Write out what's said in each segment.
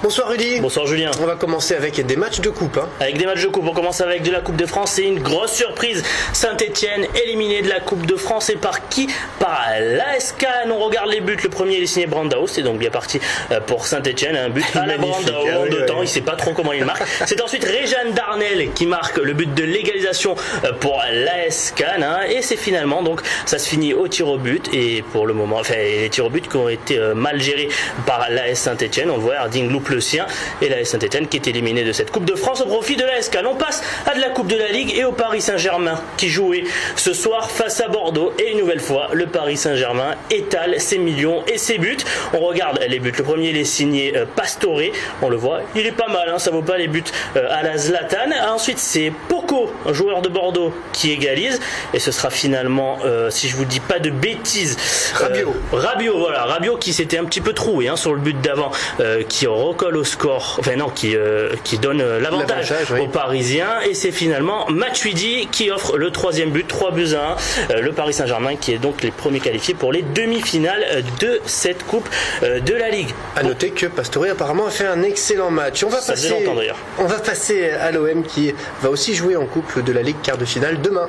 Bonsoir Rudy. Bonsoir Julien. On va commencer avec des matchs de coupe. Avec des matchs de coupe, on commence avec de la Coupe de France et une grosse surprise. Saint-Etienne éliminé de la Coupe de France et par qui? Par l'AS Cannes. On regarde les buts. Le premier il est signé Brandao, c'est donc bien parti pour Saint-Etienne. Un but à la Brandao en 2 temps. Il sait pas trop comment il marque. C'est ensuite Réjeanne Darnel qui marque le but de l'égalisation pour l'AS Cannes. Et c'est finalement donc ça se finit au tir au but et pour le moment, enfin les tirs au but qui ont été mal gérés par l'AS Saint-Etienne. On le voit, Harding loupe le sien et l'AS Saint-Etienne qui est éliminé de cette Coupe de France au profit de l'AS Cannes. On passe à de la Coupe de la Ligue et au Paris Saint-Germain qui jouait ce soir face à Bordeaux et une nouvelle fois le Paris Saint-Germain étale ses millions et ses buts. On regarde les buts. Le premier il est signé Pastore, on le voit, il est pas mal, ça vaut pas les buts à la Zlatan. Ensuite c'est Poco, un joueur de Bordeaux qui égalise et ce sera finalement, si je vous dis pas de bêtises, Rabiot qui s'était un petit peu troué sur le but d'avant, qui recolle au score, qui donne l'avantage aux Parisiens et c'est finalement Matuidi qui offre le troisième but, 3-1. Le Paris Saint-Germain qui est donc les premiers qualifiés pour les demi-finales de cette Coupe de la Ligue. À noter que Pastore apparemment a fait un excellent match. On va passer à l'OM qui va aussi jouer en Coupe de la Ligue quart de finale demain.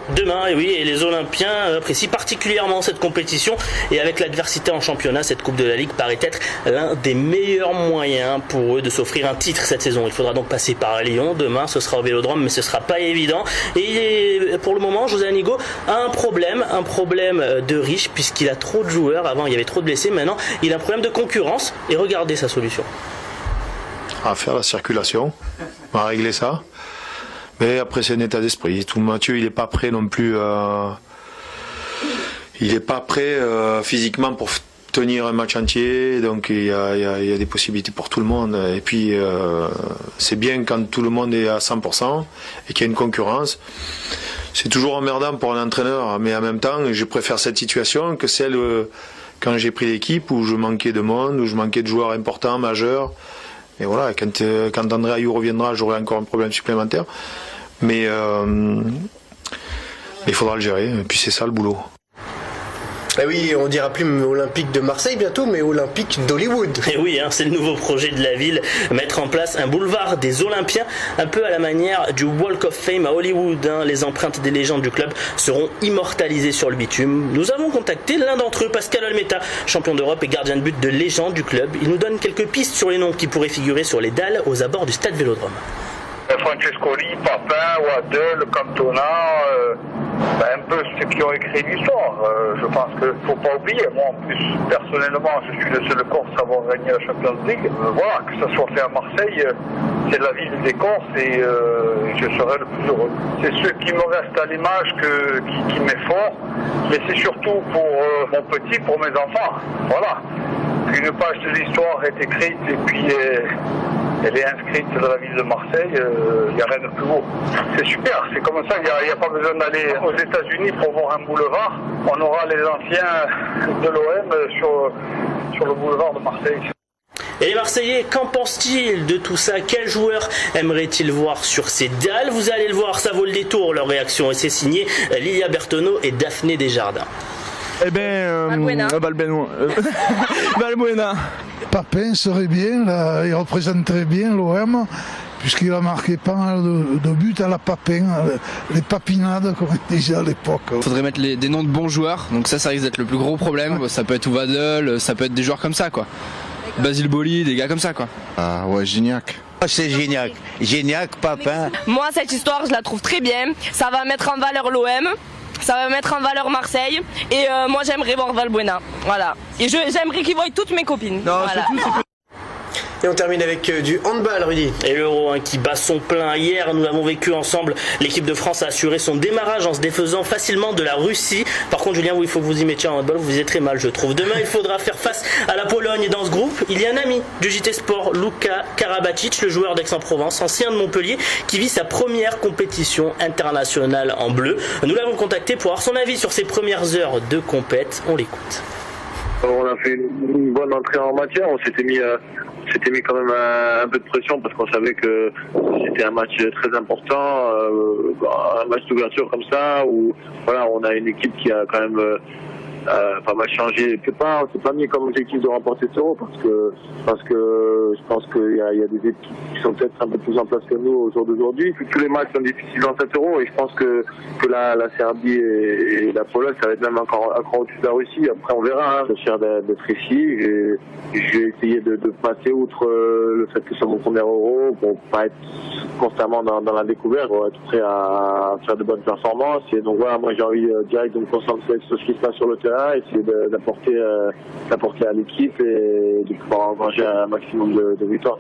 Et oui, et les Olympiens apprécient particulièrement cette compétition et avec l'adversité en championnat, cette Coupe de la Ligue paraît être l'un des meilleurs moyens pour eux de s'offrir un titre cette saison. Il faudra donc passer par Lyon. Demain, ce sera au Vélodrome, mais ce sera pas évident. Et pour le moment, José Anigo a un problème de riche puisqu'il a trop de joueurs. Avant, il y avait trop de blessés. Maintenant, il a un problème de concurrence. Et regardez sa solution. À faire la circulation, on va régler ça. Mais après, c'est un état d'esprit. Tout Mathieu, il n'est pas prêt non plus. Il n'est pas prêt physiquement pour tenir un match entier, donc il y a des possibilités pour tout le monde. Et puis c'est bien quand tout le monde est à 100% et qu'il y a une concurrence. C'est toujours emmerdant pour un entraîneur, mais en même temps, je préfère cette situation que celle quand j'ai pris l'équipe où je manquais de monde, où je manquais de joueurs importants, majeurs. Et voilà, quand André Ayew reviendra, j'aurai encore un problème supplémentaire. Mais il faudra le gérer, et puis c'est ça le boulot. Ah oui, on dira plus Olympique de Marseille bientôt, mais Olympique d'Hollywood. Et oui, c'est le nouveau projet de la ville, mettre en place un boulevard des Olympiens, un peu à la manière du Walk of Fame à Hollywood. Les empreintes des légendes du club seront immortalisées sur le bitume. Nous avons contacté l'un d'entre eux, Pascal Olmeta, champion d'Europe et gardien de but de légende du club. Il nous donne quelques pistes sur les noms qui pourraient figurer sur les dalles aux abords du stade Vélodrome. Francescoli, Papin, Waddle, Cantona, un peu ceux qui ont écrit l'histoire. Je pense qu'il ne faut pas oublier. Moi, en plus, personnellement, je suis le seul Corse à avoir gagné la Champions League. Voilà, que ça soit fait à Marseille, c'est la ville des Corses et je serai le plus heureux. C'est ce qui me reste à l'image qui m'est fort, mais c'est surtout pour mon petit, pour mes enfants. Voilà. Une page de l'histoire est écrite et puis elle est inscrite dans la ville de Marseille, il n'y a rien de plus beau. C'est super, c'est comme ça, il n'y a pas besoin d'aller aux États-Unis pour voir un boulevard. On aura les anciens de l'OM sur le boulevard de Marseille. Et les Marseillais, qu'en pensent-ils de tout ça? Quels joueurs aimeraient-ils voir sur ces dalles? Vous allez le voir, ça vaut le détour leur réaction et c'est signé Lilia Bertoneau et Daphné Desjardins. Balbuena. Papin serait bien, là, il représenterait bien l'OM, puisqu'il a marqué pas mal de buts à la Papin, les papinades comme on disait à l'époque. Il faudrait mettre des noms de bons joueurs, donc ça risque d'être le plus gros problème. Ça peut être Ouvadel, ça peut être des joueurs comme ça, quoi. Basile Boli, des gars comme ça, quoi. Ah ouais, Gignac. C'est Gignac, Papin. Moi, cette histoire, je la trouve très bien. Ça va mettre en valeur l'OM. Ça va mettre en valeur Marseille et moi j'aimerais voir Balbuena, voilà. Et j'aimerais qu'il voie toutes mes copines. Non, voilà. Et on termine avec du handball, Rudy. Et l'Euro qui bat son plein. Hier, nous l'avons vécu ensemble. L'équipe de France a assuré son démarrage en se défaisant facilement de la Russie. Par contre, Julien, il faut que vous y mettiez en handball. Vous êtes très mal, je trouve. Demain, il faudra faire face à la Pologne. Et dans ce groupe, il y a un ami du JT Sport, Luka Karabatic, le joueur d'Aix-en-Provence, ancien de Montpellier, qui vit sa première compétition internationale en bleu. Nous l'avons contacté pour avoir son avis sur ses premières heures de compète. On l'écoute. On a fait une bonne entrée en matière. On s'était mis quand même un peu de pression parce qu'on savait que c'était un match très important, un match d'ouverture comme ça où voilà, on a une équipe qui a quand même pas mal changé. On s'est pas mis comme objectif de remporter ce Euro parce que je pense qu'il y a des équipes qui sont peut-être un peu plus en place que nous au jour d'aujourd'hui. Tous les matchs sont difficiles dans cet Euro et je pense que la Serbie et la Pologne, ça va être même encore au-dessus de la Russie. Après, on verra. Je suis fier d'être ici et je vais essayer de passer outre le fait que c'est mon premier Euro pour pas être constamment dans la découverte, pour être prêt à faire de bonnes performances. Et donc voilà, moi j'ai envie direct de me concentrer sur ce qui se passe sur le terrain, essayer d'apporter à l'équipe et de pouvoir engranger un maximum de victoires.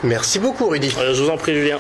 Merci beaucoup Rudy. Je vous en prie Julien.